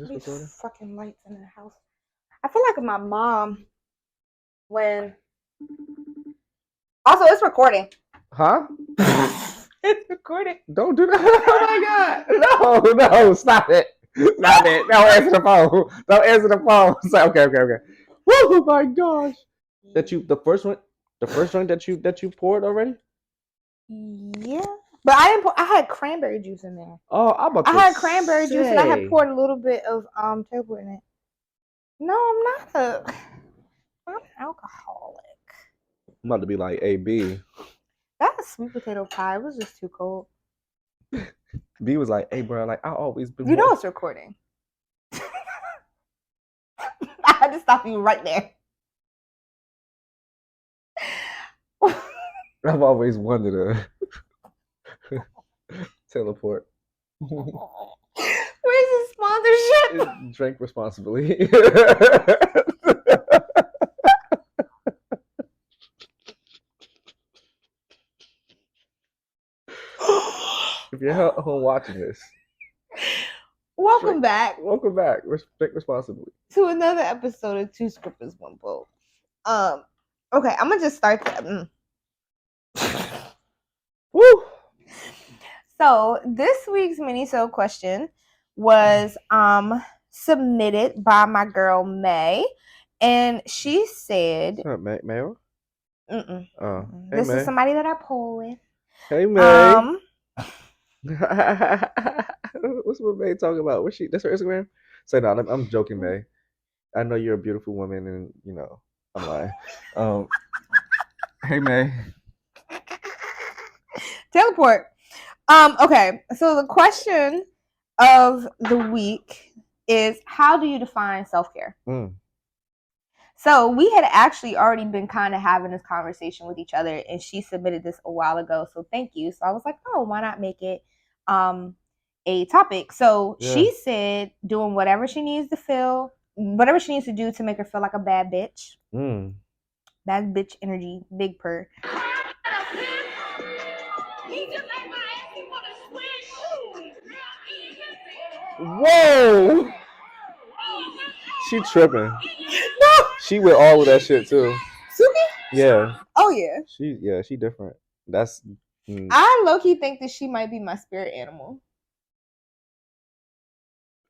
Is this These recording? fucking lights in the house. I feel like my mom when. Also, it's recording. Huh? It's recording. Don't do that. Oh my God. No, stop it. Stop it. Don't answer the phone. Don't answer the phone. Okay. Oh my gosh. The first joint that you poured already? Yeah. But I didn't. I had cranberry juice in there. Oh, I had cranberry juice and I had poured a little bit of turbo in it. No, I'm an alcoholic. I'm about to be like AB. That sweet potato pie was just too cold. B was like, "Hey, bro, like I always been." You know it's recording. I had to stop you right there. I've always wanted to teleport. Where's the sponsorship? Drink responsibly. If you're home watching this, welcome back. Welcome back. Drink responsibly to another episode of Two Scrippers One Bowl. Okay, I'm gonna just start that. Woo! So this week's Minisode question was submitted by my girl May, and she said, May? Mm-mm. Oh, hey, this May. is somebody that I pull with. Hey, May. What's what May talking about? What's she? That's her Instagram. Say no. I'm joking, May. I know you're a beautiful woman, and you know I'm lying. Hey, May. Teleport. Okay, so the question of the week is, how do you define self-care? So we had actually already been kind of having this conversation with each other, and she submitted this a while ago, so thank you. So I was like, oh, why not make it a topic? So she said doing whatever she needs to do to make her feel like a bad bitch. Bad bitch energy, big purr. Whoa! She tripping. No! She with all of that shit too. Suki? Yeah. Oh yeah. She different. That's. I low-key think that she might be my spirit animal.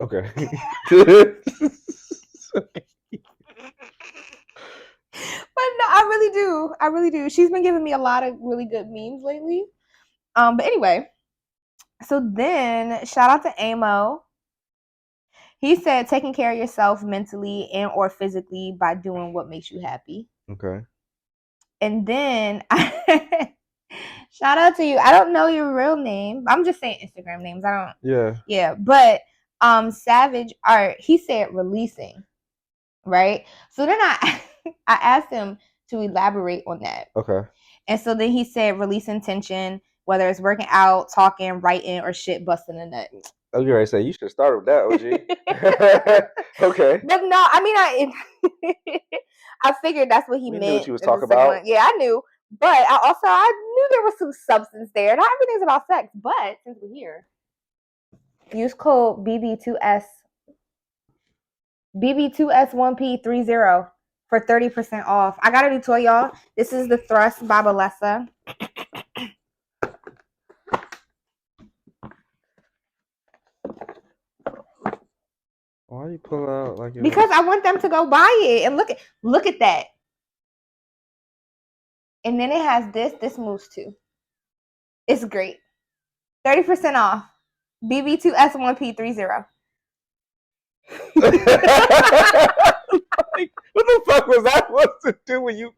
Okay. But no, I really do. She's been giving me a lot of really good memes lately. But anyway, so then shout out to Amo. He said taking care of yourself mentally and or physically by doing what makes you happy. Okay. And then shout out to you. I don't know your real name. I'm just saying Instagram names. I don't. Yeah. Yeah, but Savage Art, he said releasing, right? So then I asked him to elaborate on that. Okay. And so then he said releasing tension, whether it's working out, talking, writing, or shit busting a nut. I was going to say, you should start with that, OG. Okay. But no, I mean, I figured that's what he meant. Knew what you was talking about. Yeah, I knew. But I knew there was some substance there. Not everything's about sex, but since we're here, use code BB2S1P30 for 30% off. I got a new toy, y'all. This is the Thrust by Balessa. Why you pull out like it? Because I want them to go buy it and look at that. And then it has this. This moves too. It's great. 30% off. BB2S1P30. Like, what the fuck was that supposed to do when you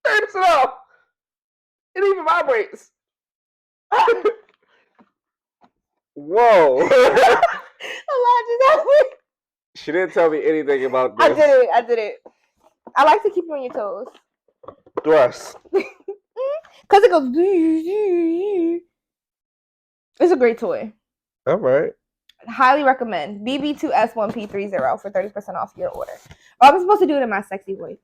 30% off? It even vibrates. Whoa. She didn't tell me anything about this. I did it. I like to keep you on your toes. Thrust. Because it goes. It's a great toy. All right. Highly recommend. BB2S1P30 for 30% off your order. Oh, I'm supposed to do it in my sexy voice.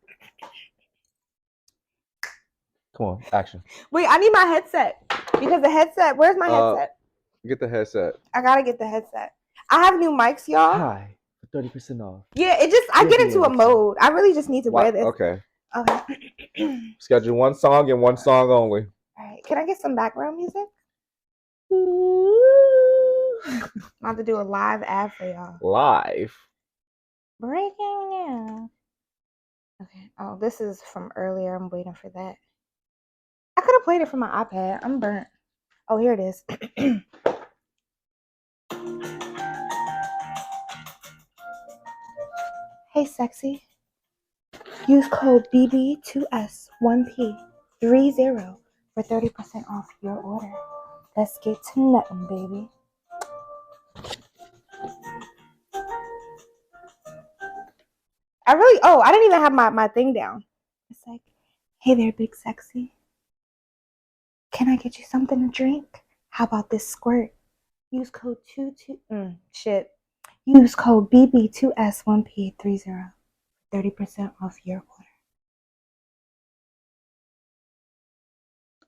Come on, action. Wait, I need my headset. Because the headset, where's my headset? Get the headset. I gotta get the headset. I have new mics, y'all. Hi, 30% off. Yeah, I get into a mode. I really just need to wear this. Okay. Okay. Schedule one song and one song only. All right. Can I get some background music? I'm about to do a live ad for y'all. Live. Breaking news. Okay. Oh, this is from earlier. I'm waiting for that. I could have played it from my iPad. I'm burnt. Oh, here it is. Hey, sexy. Use code BB2S1P30 for 30% off your order. Let's get to nothing, baby. I didn't even have my thing down. It's like, hey there, big sexy. Can I get you something to drink? How about this squirt? Use code Use code BB2S1P30. 30% off your order.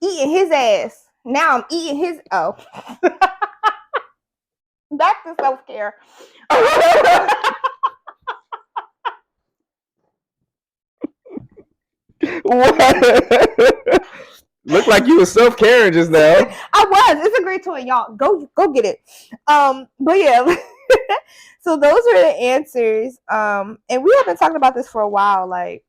Eating his ass. Now I'm eating his. Oh. Back to self-care. What? Looked like you was self-caring just now. I was. It's a great toy, y'all. Go get it. But yeah. So those are the answers. And we have been talking about this for a while. Like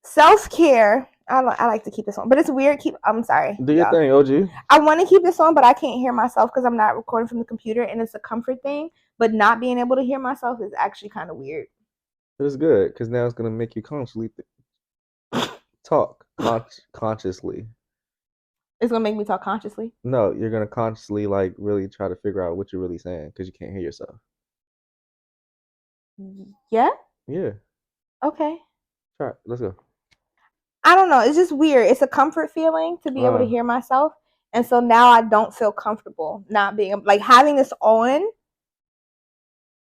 self-care. I like to keep this on, but it's weird. I'm sorry. Do your thing, OG. I want to keep this on, but I can't hear myself because I'm not recording from the computer, and it's a comfort thing. But not being able to hear myself is actually kind of weird. It's good because now it's gonna make you consciously talk consciously. It's gonna make me talk consciously. No, you're gonna consciously like really try to figure out what you're really saying because you can't hear yourself. Yeah. Yeah. Okay. Try it. Let's go. I don't know. It's just weird. It's a comfort feeling to be able to hear myself, and so now I don't feel comfortable not being like having this on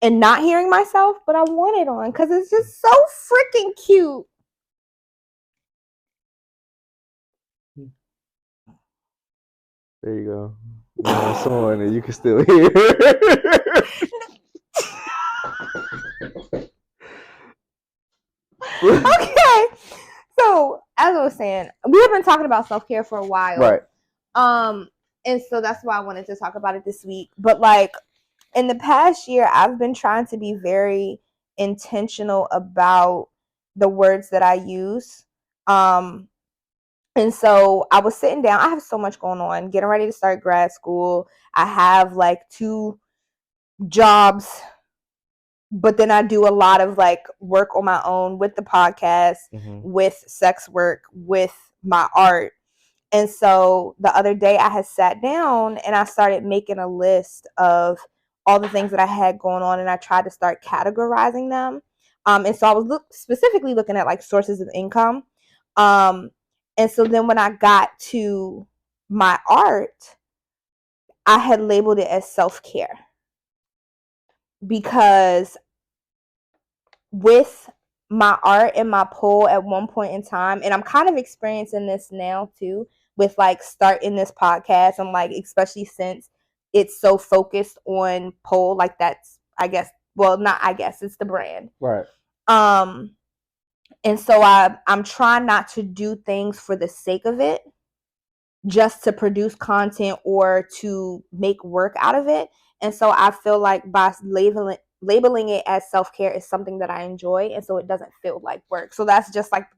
and not hearing myself, but I want it on because it's just so freaking cute. There you go. Now it's on and you can still hear. Okay. So as I was saying, we have been talking about self-care for a while. Right. And so that's why I wanted to talk about it this week. But like in the past year, I've been trying to be very intentional about the words that I use. And so I was sitting down. I have so much going on, getting ready to start grad school. I have like 2 jobs, but then I do a lot of like work on my own with the podcast, with sex work, with my art. And so the other day I had sat down and I started making a list of all the things that I had going on, and I tried to start categorizing them. And so I was specifically looking at like sources of income. And so then when I got to my art, I had labeled it as self-care because with my art and my pole at one point in time, and I'm kind of experiencing this now too with like starting this podcast. I'm like, especially since it's so focused on pole, like that's, I guess, well, not I guess, it's the brand. Right. And so I'm trying not to do things for the sake of it, just to produce content or to make work out of it. And so I feel like by labeling it as self-care is something that I enjoy, and so it doesn't feel like work. So that's just like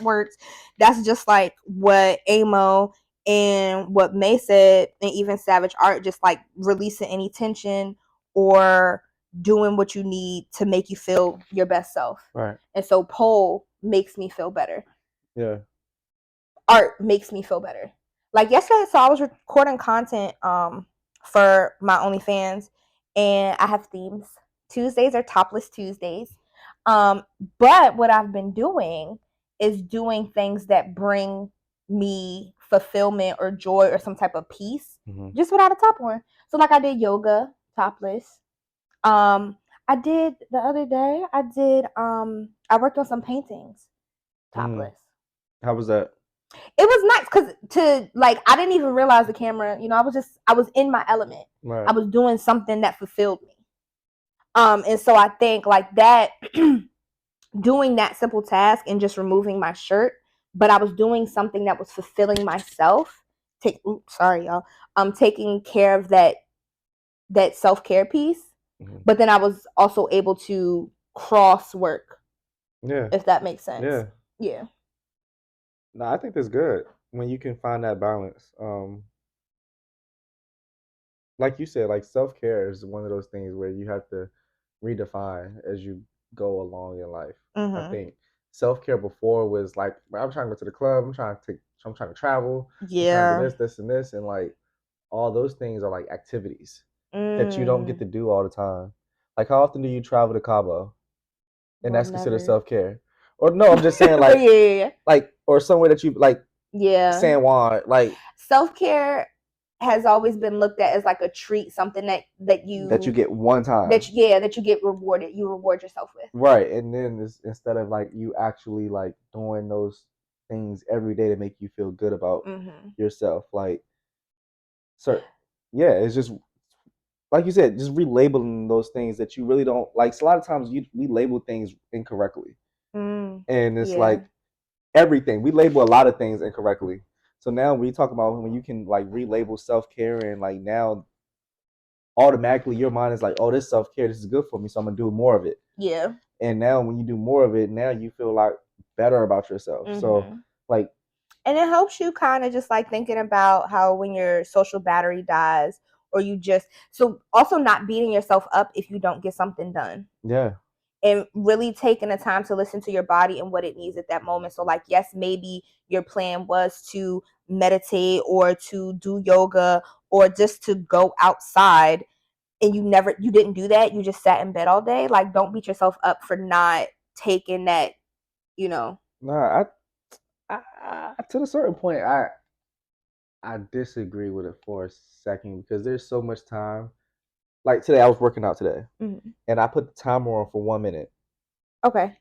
words. That's just like what Amo and what May said, and even Savage Art, just like releasing any tension or doing what you need to make you feel your best self. Right. And so pole makes me feel better. Yeah. Art makes me feel better. Like yesterday, so I was recording content for my OnlyFans, and I have themes. Tuesdays are topless Tuesdays. But what I've been doing is doing things that bring me fulfillment or joy or some type of peace, just without a top on. So like I did yoga topless. I did the other day, I worked on some paintings topless. How was that? It was nice because I didn't even realize the camera. I was in my element. Right. I was doing something that fulfilled me. And so I think like that, doing that simple task and just removing my shirt, but I was doing something that was fulfilling myself. Sorry, y'all. Taking care of that self-care piece, but then I was also able to cross work. Yeah. If that makes sense. Yeah. Yeah. No, I think that's good when you can find that balance. Like you said, like self-care is one of those things where you have to redefine as you go along in life. I think self-care before was like, I'm trying to go to the club, I'm trying to travel, I'm trying to do this, and this, and like all those things are like activities that you don't get to do all the time. Like, how often do you travel to Cabo? And that's considered self-care? Or no, I'm just saying like, like, or somewhere that you like, San Juan, like self-care has always been looked at as like a treat, something that you get one time. That you get rewarded. You reward yourself with. Right, and then instead of like you actually like doing those things every day to make you feel good about yourself, like, yeah, it's just like you said, just relabeling those things that you really don't like. So a lot of times we label things incorrectly, and it's like everything we label a lot of things incorrectly. So now we talk about when you can like relabel self-care, and like now automatically your mind is like, oh, this self-care, this is good for me, so I'm gonna do more of it. Yeah. And now when you do more of it, now you feel like better about yourself. So like, and it helps you kind of just like thinking about how when your social battery dies, or you just, so also not beating yourself up if you don't get something done. Yeah. And really taking the time to listen to your body and what it needs at that moment. So like, yes, maybe your plan was to meditate or to do yoga or just to go outside, and you didn't do that. You just sat in bed all day. Like, don't beat yourself up for not taking that, Nah, I to a certain point, I disagree with it for a second, because there's so much time. Like today, I was working out today, and I put the timer on for 1 minute. Okay.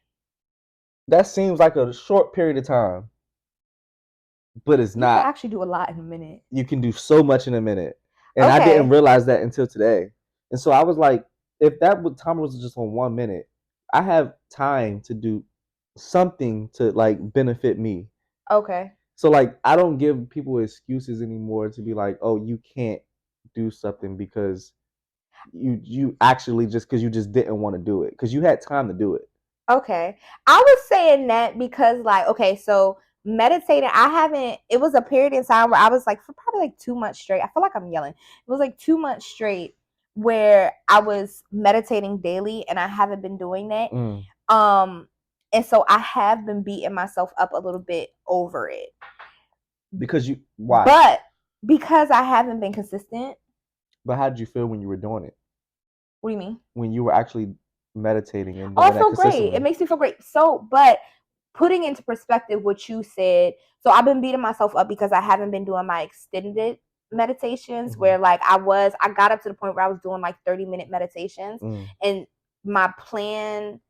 That seems like a short period of time, but it's not. You can actually do a lot in a minute. You can do so much in a minute, and I didn't realize that until today. And so I was like, if that timer was just on 1 minute, I have time to do something to like benefit me. Okay. So like, I don't give people excuses anymore to be like, oh, you can't do something because you actually just because you just didn't want to do it, because you had time to do it. Okay. I was saying that because like, okay, so meditating, it was a period in time where I was like, for probably like 2 months straight. I feel like I'm yelling. It was like 2 months straight where I was meditating daily, and I haven't been doing that. And so I have been beating myself up a little bit over it. Because why? But because I haven't been consistent. But how did you feel when you were doing it? What do you mean? When you were actually meditating and doing I feel great. It makes me feel great. So, but putting into perspective what you said, so I've been beating myself up because I haven't been doing my extended meditations where like I got up to the point where I was doing like 30-minute meditations, and my plan,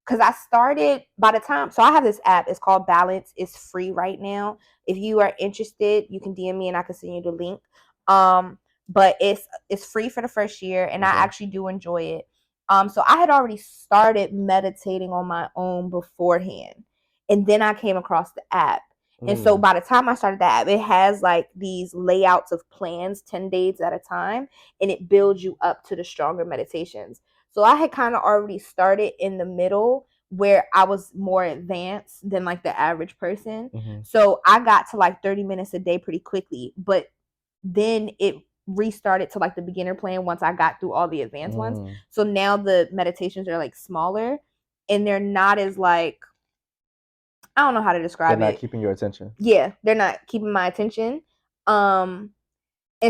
because I started by the time, so I have this app, it's called Balance. It's free right now. If you are interested, you can DM me and I can send you the link. But it's free for the first year, and I actually do enjoy it. So I had already started meditating on my own beforehand, and then I came across the app. And so by the time I started the app, it has like these layouts of plans 10 days at a time, and it builds you up to the stronger meditations. So I had kind of already started in the middle where I was more advanced than like the average person. So I got to like 30 minutes a day pretty quickly, but then it restarted to like the beginner plan once I got through all the advanced ones. So now the meditations are like smaller, and they're not as like, I don't know how to describe it. They're not keeping your attention. Yeah, they're not keeping my attention. And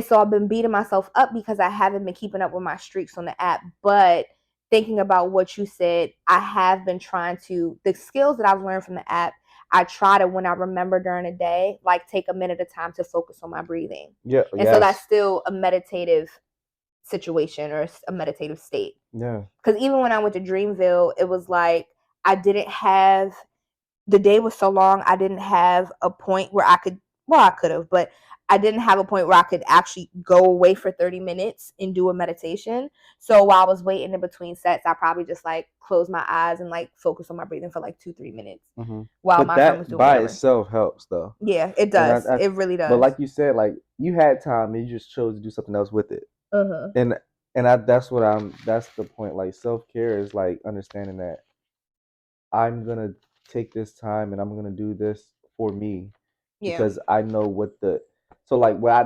so I've been beating myself up because I haven't been keeping up with my streaks on the app. But thinking about what you said, I have been trying to, the skills that I've learned from the app, I try to, when I remember during the day, like take a minute of time to focus on my breathing. Yeah. And so that's still a meditative situation or a meditative state. Yeah. Because even when I went to Dreamville, it was like I didn't have the day was so long, I didn't have a point where I could. Well, I could have, but I didn't have a point where I could actually go away for 30 minutes and do a meditation. So while I was waiting in between sets, I probably just like closed my eyes and like focus on my breathing for like 2-3 minutes while But my friend was that doing by whatever. itself helps, though. Yeah, it And does. It really does. But like you said, like you had time and you just chose to do something else with it. And that's the point. Like self-care is like understanding that I'm gonna take this time and I'm gonna do this for me because I know what the the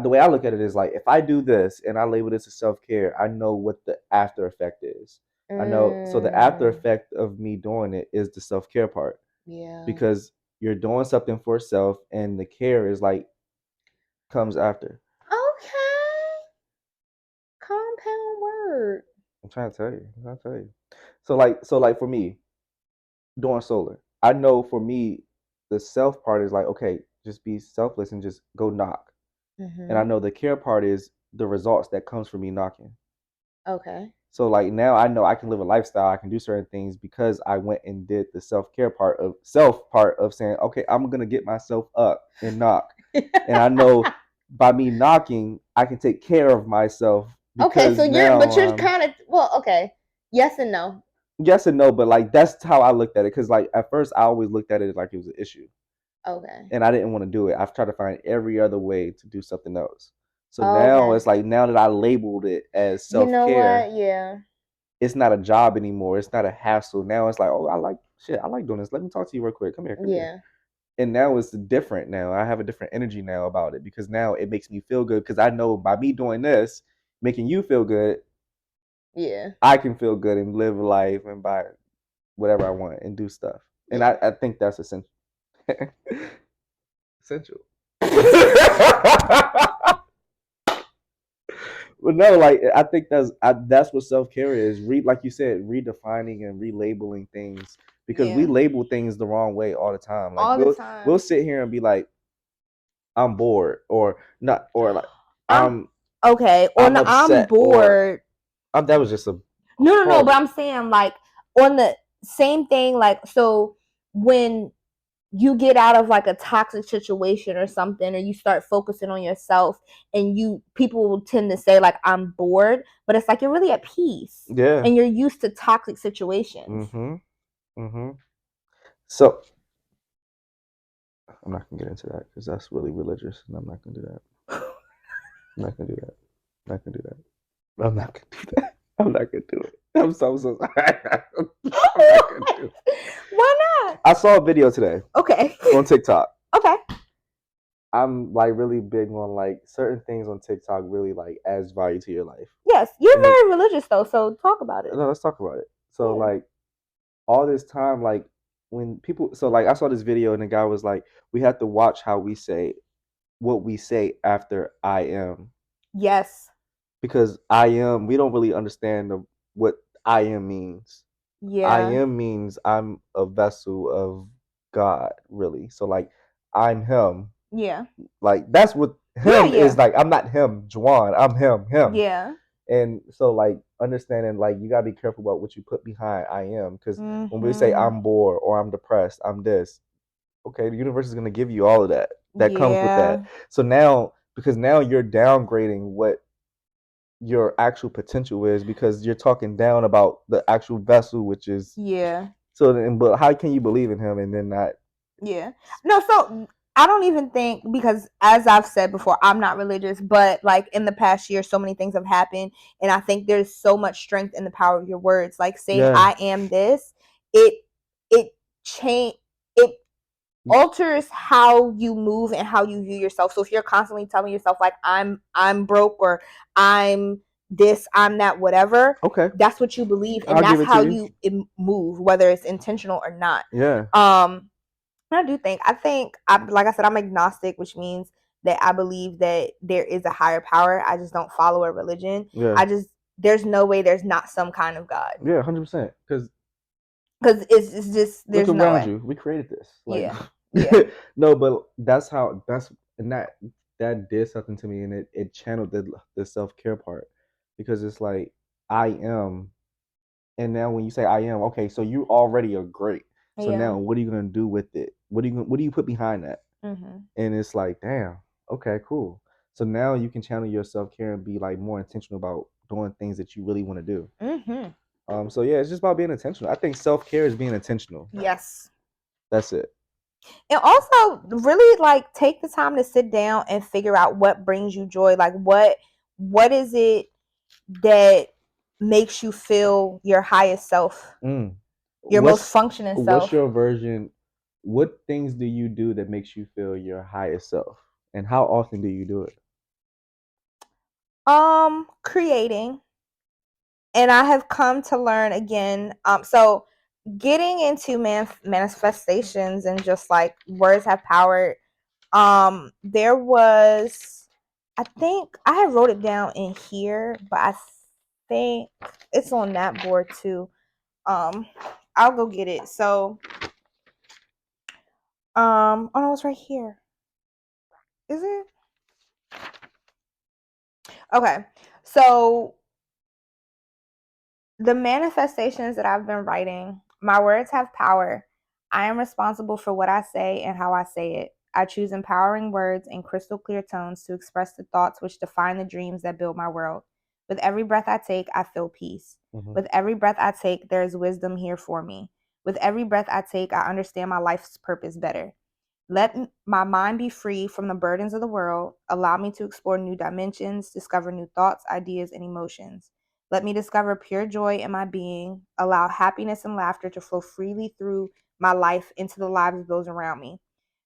way I look at it is like if I do this and I label this as self-care, I know what the after effect is. I know, so the after effect of me doing it is the self-care part. Yeah. Because you're doing something for self and the care is like comes after. Okay. Compound word. I'm trying to tell you. So like for me, doing solar, I know for me, the self part is like, okay, just be selfless and just go knock. And I know the care part is the results that comes from me knocking. Okay. So like now I know I can live a lifestyle, I can do certain things because I went and did the self-care part of saying, okay, I'm gonna get myself up and knock. And I know by me knocking, I can take care of myself. Okay, so you're kind of okay. Yes and no. Yes and no, but like that's how I looked at it. Cause like at first I always looked at it like it was an issue. Okay. And I didn't want to do it. I've tried to find every other way to do something else. So now it's like now that I labeled it as self-care, you know what? Yeah. It's not a job anymore. It's not a hassle. Now it's like, oh, I like doing this. Let me talk to you real quick. Come here. And now it's different now. I have a different energy now about it because now it makes me feel good because I know by me doing this, making you feel good, I can feel good and live life and buy whatever I want and do stuff. And I think that's essential. Essential. But no, like I think that's what self-care is. Like you said, redefining and relabeling things because we label things the wrong way all the time. Like we'll sit here and be like, I'm bored or not or like I'm okay or I'm, I'm bored. Or, that was just a no, but I'm saying like on the same thing, like so when you get out of like a toxic situation or something, or you start focusing on yourself, and people will tend to say like I'm bored, but it's like you're really at peace. Yeah. And you're used to toxic situations. So I'm not gonna get into that because that's really religious, and I'm not gonna do that. I'm not gonna do that. I'm not gonna do that. I'm not gonna do that. I'm not gonna do it. I'm so sorry. I'm not gonna do it. Why not? I saw a video today. Okay. On TikTok. Okay. I'm like really big on like certain things on TikTok really like adds value to your life. Yes, you're very religious though, so talk about it. No, let's talk about it. So like all this time, like when people, so like I saw this video and the guy was like, we have to watch how we say what we say after I am. Yes. Because I am, we don't really understand what I am means. Yeah. I am means I'm a vessel of God, really. So like I'm him. Yeah. Like that's what him is like. I'm not him, Juan. I'm him. Yeah. And so like understanding like you gotta be careful about what you put behind I am. Because when we say I'm bored or I'm depressed, I'm this, okay, the universe is gonna give you all of that. That comes with that. So now, because now you're downgrading what your actual potential is because you're talking down about the actual vessel, which is so then, but how can you believe in him and then not? No, so I don't even think, because as I've said before, I'm not religious, but like in the past year so many things have happened, and I think there's so much strength in the power of your words. Like saying I am this, it change it alters how you move and how you view yourself. So if you're constantly telling yourself like I'm broke or I'm this, I'm that, whatever, okay, that's what you believe, and that's how you move, whether it's intentional or not. I do think like I said, I'm agnostic, which means that I believe that there is a higher power. I just don't follow a religion. There's no way there's not some kind of God. 100%, because it's just there's look no around way. you. We created this. Like, yeah. No, but that did something to me, and it channeled the self-care part, because it's like I am, and now when you say I am, okay, so you already are great. So now, what are you gonna do with it? What do you put behind that? Mm-hmm. And it's like, damn, okay, cool. So now you can channel your self care and be like more intentional about doing things that you really want to do. Mm-hmm. So yeah, it's just about being intentional. I think self care is being intentional. Yes. That's it. And also, really like take the time to sit down and figure out what brings you joy. Like what is it that makes you feel your highest self, your most functioning self? What's your version? What things do you do that makes you feel your highest self, and how often do you do it? Creating. And I have come to learn again. So getting into manifestations and just like words have power. There was, I think I had wrote it down in here, but I think it's on that board too. I'll go get it. So, oh no, it's right here. Is it? Okay. So the manifestations that I've been writing, my words have power. I am responsible for what I say and how I say it. I choose empowering words in crystal clear tones to express the thoughts which define the dreams that build my world. With every breath I take, I feel peace. With every breath I take, there is wisdom here for me. With every breath I take, I understand my life's purpose better. Let my mind be free from the burdens of the world. Allow me to explore new dimensions, discover new thoughts, ideas, and emotions. Let me discover pure joy in my being. Allow happiness and laughter to flow freely through my life into the lives of those around me.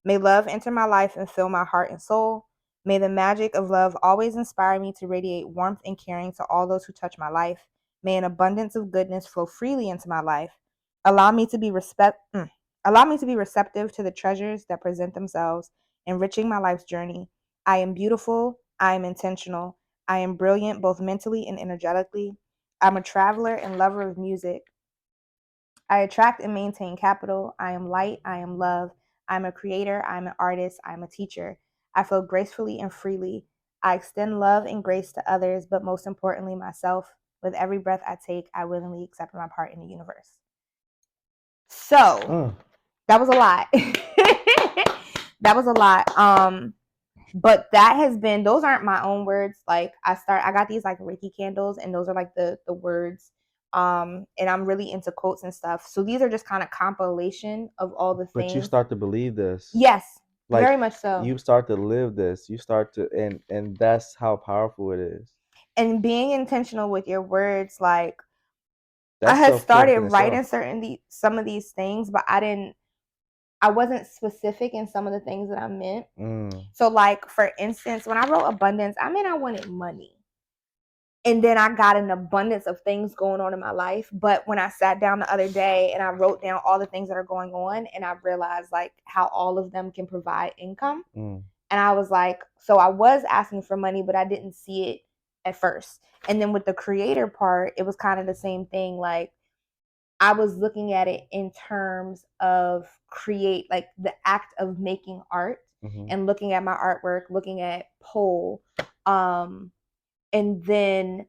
May love enter my life and fill my heart and soul. May the magic of love always inspire me to radiate warmth and caring to all those who touch my life. May an abundance of goodness flow freely into my life. Allow me to be receptive to the treasures that present themselves, enriching my life's journey. I am beautiful. I am intentional. I am brilliant both mentally and energetically. I'm a traveler and lover of music. I attract and maintain capital. I am light. I am love. I'm a creator. I'm an artist. I'm a teacher. I flow gracefully and freely. I extend love and grace to others, but most importantly, myself. With every breath I take, I willingly accept my part in the universe. So, that was a lot. That was a lot. But that has been, those aren't my own words. Like I got these like Reiki candles, and those are like the words. And I'm really into quotes and stuff. So these are just kind of compilation of all the things. But you start to believe this. Yes, like, very much so. You start to live this. You start to, and that's how powerful it is. And being intentional with your words, like I had started writing some of these things, but I wasn't specific in some of the things that I meant. So like, for instance, when I wrote abundance, I meant I wanted money. And then I got an abundance of things going on in my life. But when I sat down the other day and I wrote down all the things that are going on, and I realized like how all of them can provide income. And I was like, so I was asking for money, but I didn't see it at first. And then with the creator part, it was kind of the same thing. Like I was looking at it in terms of like the act of making art, and looking at my artwork, looking at pole, and then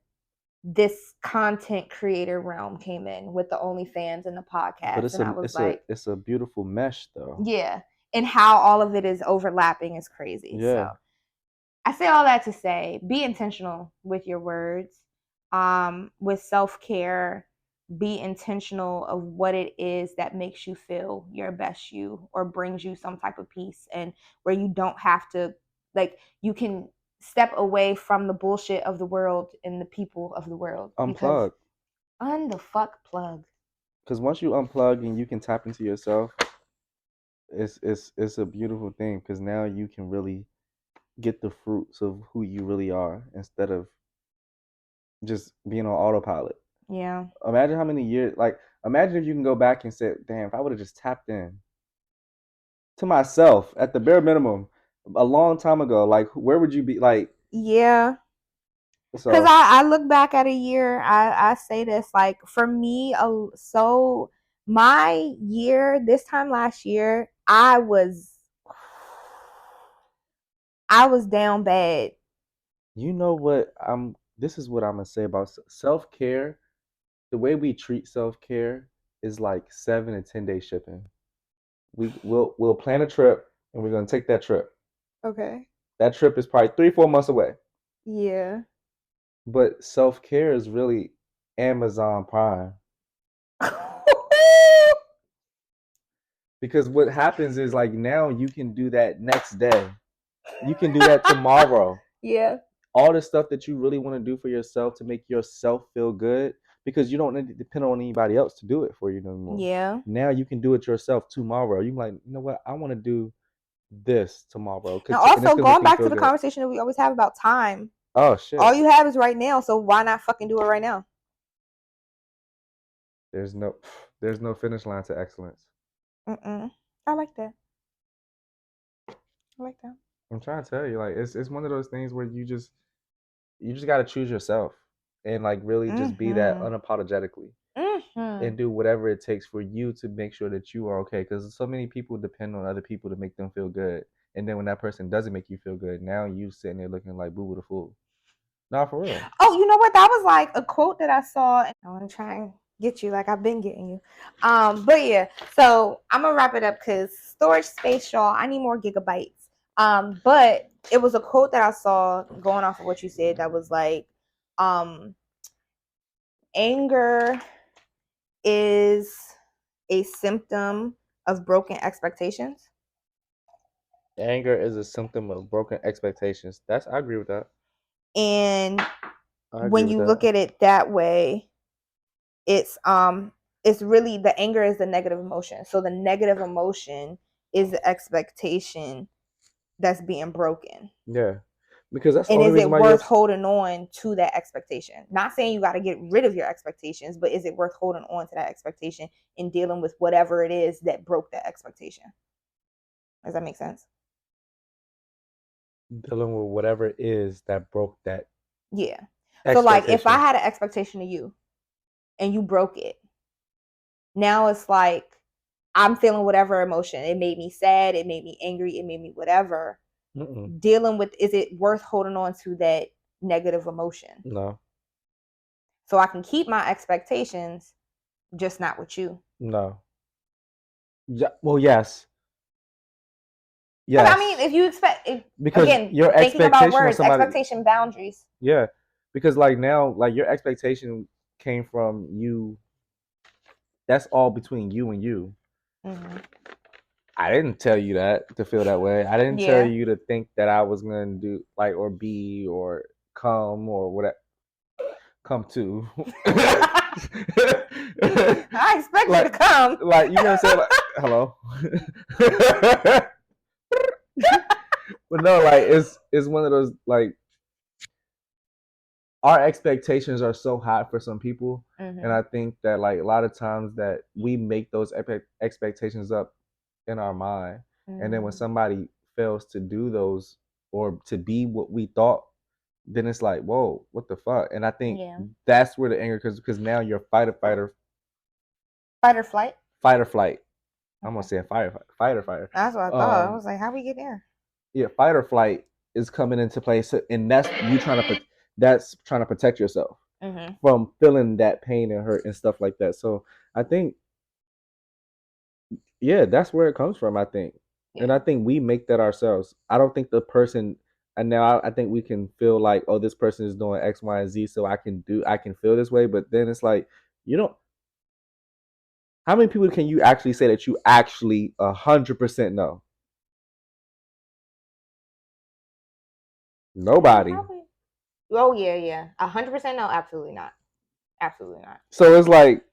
this content creator realm came in with the OnlyFans and the podcast. But it's a beautiful mesh though. Yeah. And how all of it is overlapping is crazy. Yeah. So I say all that to say, be intentional with your words, with self-care. Be intentional of what it is that makes you feel your best you, or brings you some type of peace, and where you don't have to, like, you can step away from the bullshit of the world and the people of the world. Unplug. Plug. Because once you unplug and you can tap into yourself, it's a beautiful thing, because now you can really get the fruits of who you really are instead of just being on autopilot. Yeah. Imagine how many years, like, imagine if you can go back and say, damn, if I would have just tapped in to myself at the bare minimum a long time ago, like, where would you be? Like, yeah. Because I look back at a year, I say this, like, for me, so my year, this time last year, I was down bad. You know what? This is what I'm gonna say about self-care. The way we treat self-care is like 7 to 10 day shipping. we'll plan a trip and we're gonna take that trip. Okay. That trip is probably 3-4 months away. Yeah. But self-care is really Amazon Prime. Because what happens is like now you can do that next day. You can do that tomorrow. Yeah. All the stuff that you really want to do for yourself to make yourself feel good, because you don't need to depend on anybody else to do it for you no more. Yeah. Now you can do it yourself tomorrow. You're like, you know what? I want to do this tomorrow. Now, And it's also gonna going make me back feel to the good. conversation that we always have about time. Oh shit. All you have is right now, so why not fucking do it right now? There's no finish line to excellence. I like that. I like that. I'm trying to tell you, like it's one of those things where you just got to choose yourself and like really just be that unapologetically and do whatever it takes for you to make sure that you are okay. Because so many people depend on other people to make them feel good, and then when that person doesn't make you feel good, now you sitting there looking like boo boo the fool. Not for real. Oh, you know what? That was like a quote that I saw. I want to try and get you like I've been getting you. But yeah, so I'm gonna wrap it up because storage space, y'all. I need more gigabytes. But it was a quote that I saw going off of what you said that was like, anger is a symptom of broken expectations. Anger is a symptom of broken expectations. I agree with that. And when you look at it that way, it's really the anger is the negative emotion. So the negative emotion is the expectation that's being broken. Yeah. Because that's and the only is it reason why worth holding on to that expectation? Not saying you got to get rid of your expectations, but is it worth holding on to that expectation and dealing with whatever it is that broke that expectation? Does that make sense? Dealing with whatever it is that broke that. Yeah. So like if I had an expectation of you and you broke it, now it's like I'm feeling whatever emotion. It made me sad, it made me angry, it made me whatever. Dealing with, is it worth holding on to that negative emotion? No. So I can keep my expectations, just not with you. No. Yeah, well, yes. Yes. But I mean, if you expect, because again, your thinking about expectation words, somebody, expectation boundaries. Yeah, because like now, like your expectation came from you. That's all between you and you. I didn't tell you that to feel that way. I didn't tell you to think that I was gonna do like or be or come or whatever. Come to. I expect you to come. Like you know what I'm saying? Like, hello. But no, like it's one of those like our expectations are so high for some people, and I think that like a lot of times that we make those expectations up in our mind, and then when somebody fails to do those or to be what we thought, then it's like, whoa, what the fuck? And I think that's where the anger, because now you're fight or flight. I'm gonna say fight or fighter. That's what I thought. I was like, how we get there? Yeah, fight or flight is coming into place, and that's you trying to protect yourself from feeling that pain and hurt and stuff like that. So I think, yeah, that's where it comes from. I think, and I think we make that ourselves. I don't think the person, and now I think we can feel like, oh, this person is doing X, Y, and Z, so I can feel this way. But then it's like, you don't. How many people can you actually say that you actually 100% know? Nobody. Oh yeah. 100% no, absolutely not. Absolutely not. So it's like,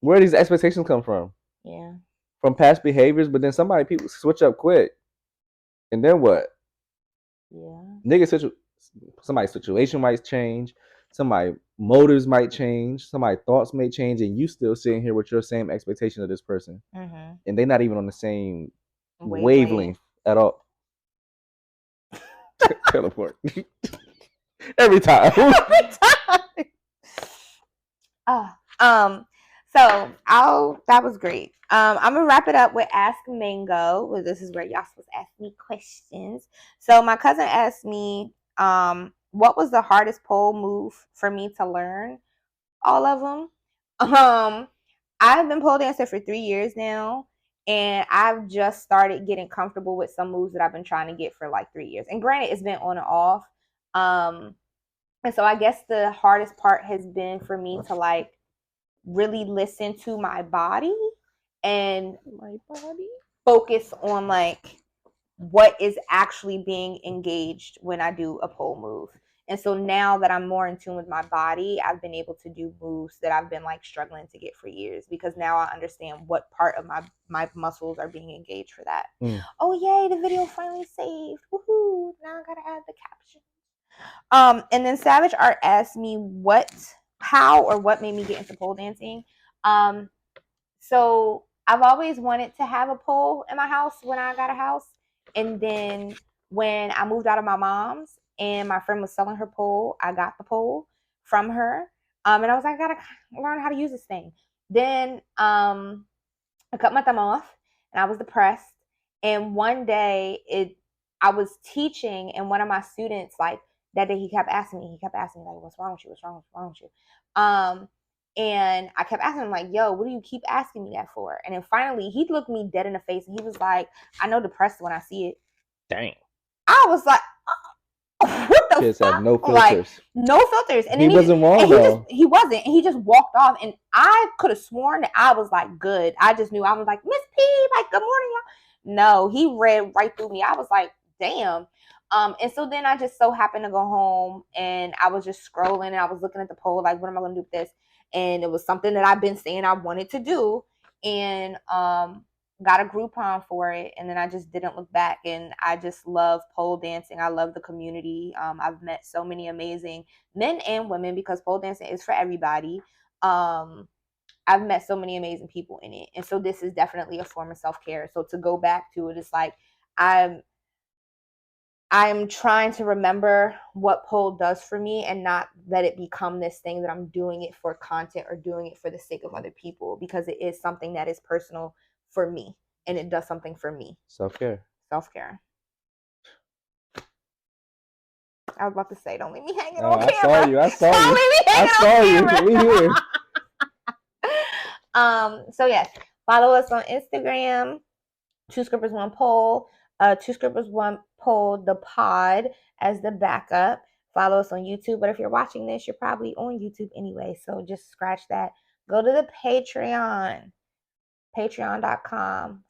where do these expectations come from? Yeah. From past behaviors, but then people switch up quick. And then what? Yeah. Somebody's situation might change, somebody motives might change, somebody thoughts may change, and you still sitting here with your same expectation of this person. And they're not even on the same wavelength at all. Teleport. Every time. So that was great. I'm gonna wrap it up with Ask Mango. Well, this is where y'all supposed to ask me questions. So my cousin asked me, what was the hardest pole move for me to learn? All of them. I've been pole dancer for 3 years now, And I've just started getting comfortable with some moves that I've been trying to get for like 3 years. And granted, it's been on and off. And so I guess the hardest part has been for me to like really listen to my body and focus on like what is actually being engaged when I do a pole move. And so now that I'm more in tune with my body, I've been able to do moves that I've been like struggling to get for years, because now I understand what part of my muscles are being engaged for that. Oh yay, the video finally saved. Woohoo. Now I gotta add the caption. And then Savage Art asked me how or what made me get into pole dancing. So I've always wanted to have a pole in my house when I got a house. And then when I moved out of my mom's and my friend was selling her pole, I got the pole from her. And I was like, I gotta learn how to use this thing. Then I cut my thumb off and I was depressed. And one day I was teaching, and one of my students, like that day, he kept asking me like, what's wrong with you? What's wrong with you? And I kept asking him like, yo, what do you keep asking me that for? And then finally he looked me dead in the face and he was like, I know depressed when I see it. Dang. I was like, what the Kids fuck? have no filters. Like, no filters. And then he wasn't wrong though. He wasn't. And he just walked off. And I could have sworn that I was like, good. I just knew. I was like, Miss P, like, good morning, y'all. No, he read right through me. I was like, damn. And so then I just so happened to go home and I was just scrolling and I was looking at the poll, like, what am I going to do with this? And it was something that I've been saying I wanted to do, and got a Groupon for it. And then I just didn't look back. And I just love pole dancing. I love the community. I've met so many amazing men and women, because pole dancing is for everybody. I've met so many amazing people in it. And so this is definitely a form of self-care. So to go back to it, it's like I'm trying to remember what pole does for me and not let it become this thing that I'm doing it for content or doing it for the sake of other people, because it is something that is personal for me and it does something for me. Self-care. Self-care. I was about to say, don't leave me hanging on camera. I saw you. We here. So yes, follow us on Instagram, 2 Scrippers 1 Pole. 2 Scrippers 1 Pole, the pod, as the backup. Follow us on YouTube. But if you're watching this, you're probably on YouTube anyway. So just scratch that. Go to the Patreon. Patreon.com/2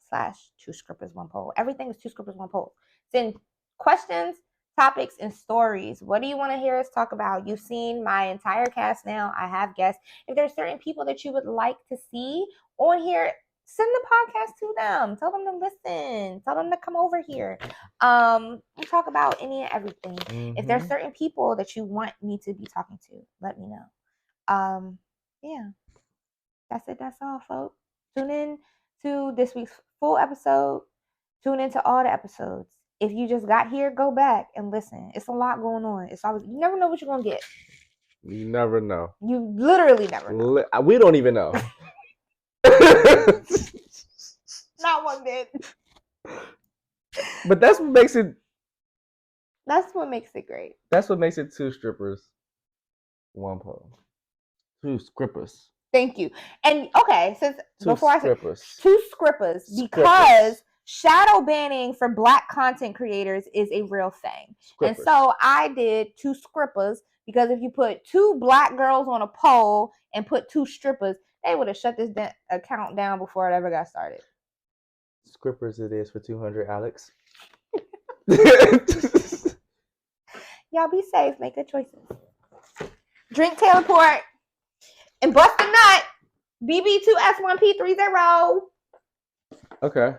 Scrippers 1 Pole. Everything is 2 Scrippers 1 Pole. Send questions, topics, and stories. What do you want to hear us talk about? You've seen my entire cast now. I have guests. If there's certain people that you would like to see on here, send the podcast to them. Tell them to listen. Tell them to come over here. We talk about any and everything. Mm-hmm. If there's certain people that you want me to be talking to, let me know. Yeah. That's it. That's all, folks. Tune in to this week's full episode. Tune into all the episodes. If you just got here, go back and listen. It's a lot going on. It's always, you never know what you're gonna get. You never know. You literally never know. We don't even know. Not one bit. But that's what makes it. That's what makes it great. That's what makes it 2 Strippers, 1 Pole. 2 Scrippers. Thank you. And okay, since before I said 2 Scrippers, because shadow banning for Black content creators is a real thing. Scrippers. And so I did 2 Scrippers, because if you put 2 Black girls on a pole and put 2 strippers, they would have shut this account down before it ever got started. Scrippers it is for 200, Alex. Y'all be safe. Make good choices. Drink Taylorport and bust a nut. BB2S1P30. Okay.